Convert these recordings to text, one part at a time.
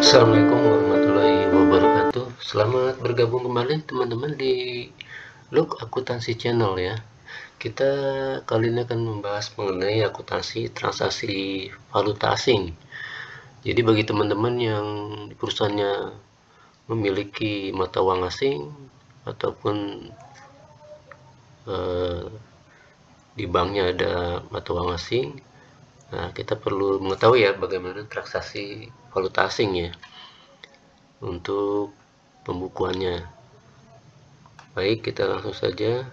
Assalamualaikum warahmatullahi wabarakatuh. Selamat bergabung kembali teman-teman di Look Akuntansi Channel ya. Kita kali ini akan membahas mengenai akuntansi transaksi valuta asing. Jadi bagi teman-teman yang di perusahaannya memiliki mata uang asing ataupun di banknya ada mata uang asing, nah kita perlu mengetahui ya bagaimana transaksi valuta asing ya untuk pembukuannya. Baik, kita langsung saja.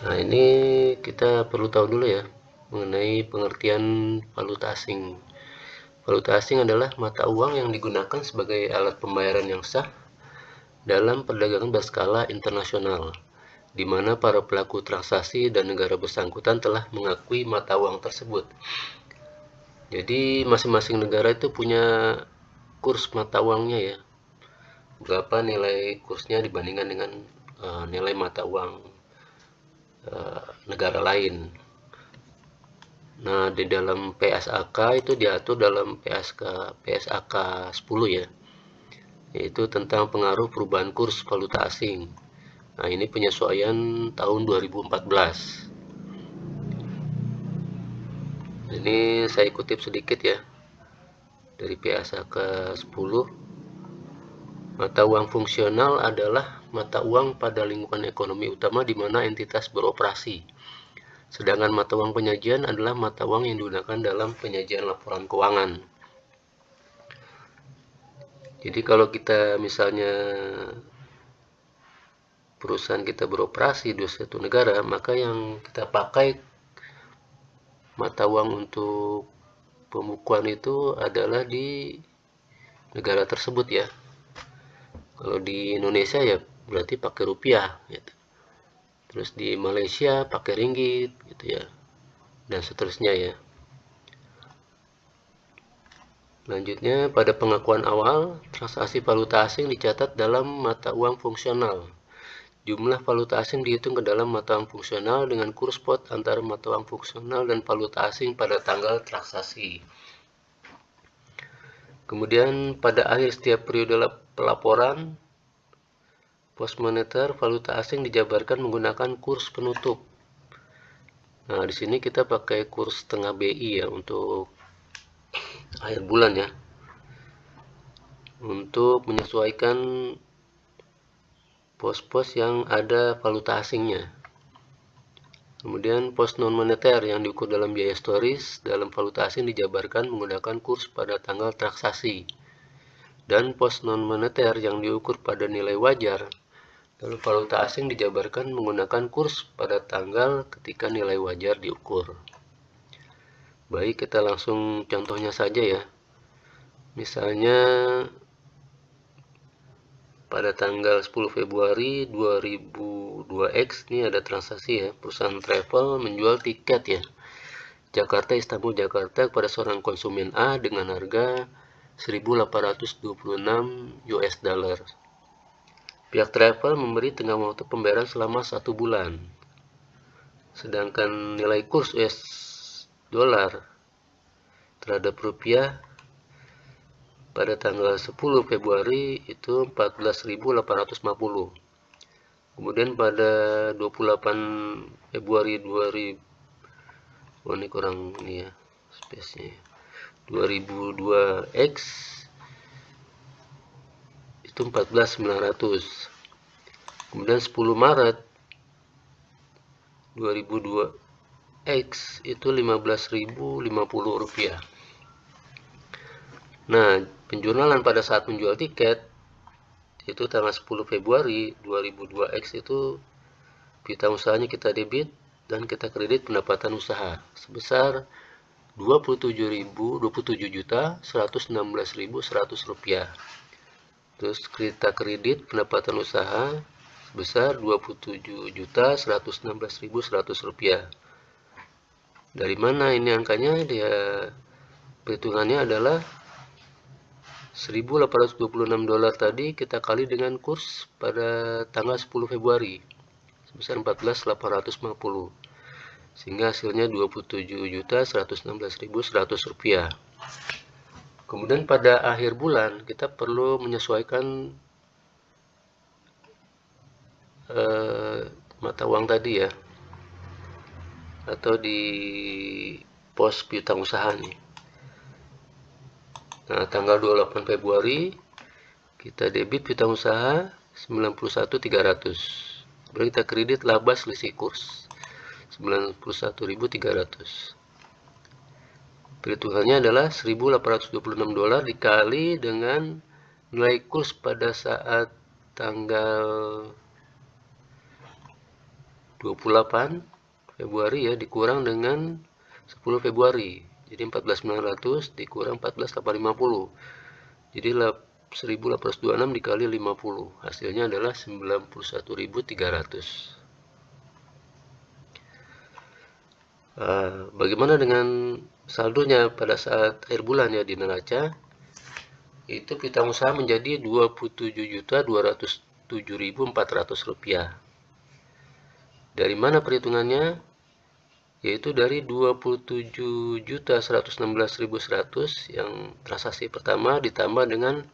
Nah, ini kita perlu tahu dulu ya mengenai pengertian valuta asing. Valuta asing adalah mata uang yang digunakan sebagai alat pembayaran yang sah dalam perdagangan berskala internasional, di mana para pelaku transaksi dan negara bersangkutan telah mengakui mata uang tersebut. Jadi masing-masing negara itu punya kurs mata uangnya ya, berapa nilai kursnya dibandingkan dengan nilai mata uang negara lain. Nah, di dalam PSAK itu diatur dalam PSAK 10 ya, yaitu tentang pengaruh perubahan kurs valuta asing. Nah, ini penyesuaian tahun 2014. Ini saya kutip sedikit ya dari PSAK 10. Mata uang fungsional adalah mata uang pada lingkungan ekonomi utama di mana entitas beroperasi. Sedangkan mata uang penyajian adalah mata uang yang digunakan dalam penyajian laporan keuangan. Jadi kalau kita misalnya perusahaan kita beroperasi di suatu negara, maka yang kita pakai mata uang untuk pembukuan itu adalah di negara tersebut ya. Kalau di Indonesia ya berarti pakai rupiah gitu. Terus di Malaysia pakai ringgit gitu ya, dan seterusnya ya. Selanjutnya, pada pengakuan awal, transaksi valuta asing dicatat dalam mata uang fungsional. Jumlah valuta asing dihitung ke dalam mata uang fungsional dengan kurs spot antara mata uang fungsional dan valuta asing pada tanggal transaksi. Kemudian pada akhir setiap periode pelaporan, pos moneter valuta asing dijabarkan menggunakan kurs penutup. Nah, di sini kita pakai kurs setengah BI ya untuk akhir bulan ya, untuk menyesuaikan pos-pos yang ada valuta asingnya. Kemudian pos non moneter yang diukur dalam biaya historis dalam valuta asing dijabarkan menggunakan kurs pada tanggal transaksi. Dan pos non moneter yang diukur pada nilai wajar dalam valuta asing dijabarkan menggunakan kurs pada tanggal ketika nilai wajar diukur. Baik, kita langsung contohnya saja ya. Misalnya pada tanggal 10 Februari 2002X ini ada transaksi ya, perusahaan travel menjual tiket ya, Jakarta Istanbul Jakarta kepada seorang konsumen A dengan harga 1.826 US dollar. Pihak travel memberi tengah waktu pembayaran selama 1 bulan. Sedangkan nilai kurs US dolar terhadap rupiah pada tanggal 10 Februari itu 14.850. Kemudian pada 28 Februari 2000, ini kurang ini ya, space-nya 2002X itu 14.900. Kemudian 10 Maret 2002X itu 15.050 rupiah. Nah, penjualan pada saat menjual tiket itu tanggal 10 Februari 2002X itu pita usahanya kita debit dan kita kredit pendapatan usaha sebesar 27.116.100 rupiah. Terus kita kredit pendapatan usaha sebesar 27.116.100 rupiah. Dari mana ini angkanya? Dia perhitungannya adalah 1.826 dolar tadi kita kali dengan kurs pada tanggal 10 Februari. sebesar 14.850, sehingga hasilnya 27.116.100 rupiah. Kemudian pada akhir bulan kita perlu menyesuaikan mata uang tadi ya, atau di pos piutang usaha nih. Nah, tanggal 28 Februari kita debit piutang usaha 91.300. Berarti kita kredit laba selisih kurs 91.300. Perhitungannya adalah $1.826 dikali dengan nilai kurs pada saat tanggal 28 Februari ya, dikurang dengan 10 Februari. Jadi 14.900 dikurang 14.850. Jadi 1.826 dikali 50. Hasilnya adalah 91.300. Bagaimana dengan saldonya pada saat akhir bulan ya di neraca? Itu piutang usaha menjadi Rp27.207.400. Dari mana perhitungannya? Yaitu dari 27.116.100 yang transaksi pertama ditambah dengan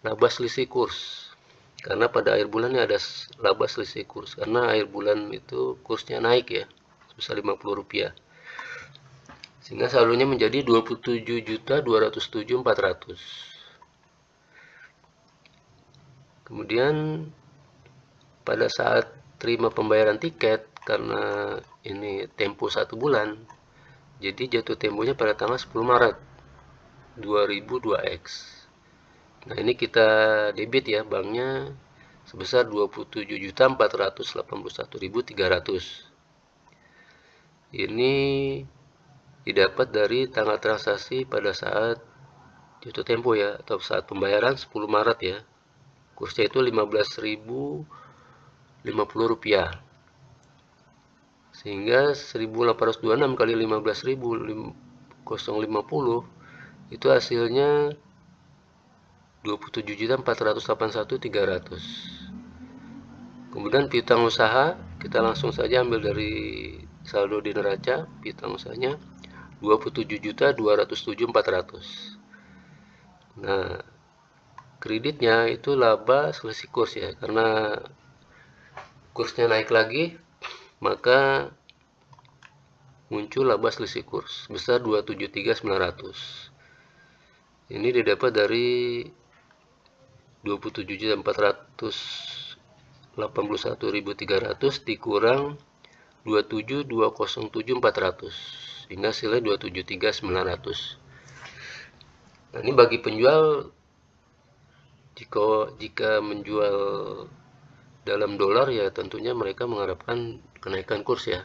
laba selisih kurs. Karena pada akhir bulannya ada laba selisih kurs. Karena akhir bulan itu kursnya naik ya, sebesar Rp50. Sehingga saldonya menjadi 27.207.400. Kemudian pada saat terima pembayaran tiket, karena ini tempo 1 bulan, jadi jatuh temponya pada tanggal 10 Maret 2002X. Nah, ini kita debit ya, banknya sebesar 27.481.300. Ini didapat dari tanggal transaksi pada saat jatuh tempo ya, atau saat pembayaran 10 Maret ya. Kursnya itu Rp15.050. Sehingga 1.826 kali 15.050 itu hasilnya 27.481.300. Kemudian piutang usaha kita langsung saja ambil dari saldo di neraca. Piutang usahanya 27.207.400. Nah, kreditnya itu laba selisih kurs ya, karena kursnya naik lagi maka muncul laba selisih kurs besar 273.900. Ini didapat dari 27.481.300 dikurang 27.207.400, hingga hasilnya 273.900. Nah, ini bagi penjual, jika menjual dalam dolar ya tentunya mereka mengharapkan kenaikan kurs ya,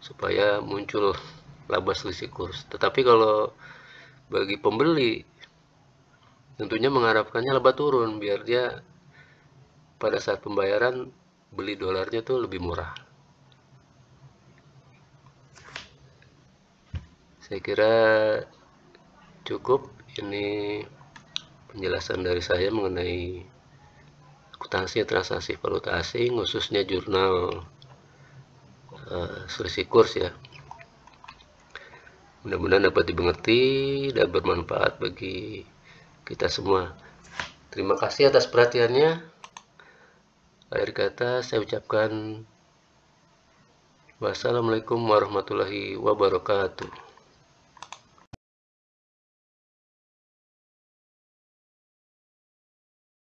supaya muncul laba selisih kurs. Tetapi kalau bagi pembeli tentunya mengharapkannya laba turun, biar dia pada saat pembayaran beli dolarnya tuh lebih murah. Saya kira cukup ini penjelasan dari saya mengenai akuntansi transaksi valuta asing, khususnya jurnal selisih kurs ya. Mudah-mudahan dapat dimengerti dan bermanfaat bagi kita semua. Terima kasih atas perhatiannya. Akhir kata saya ucapkan wassalamualaikum warahmatullahi wabarakatuh.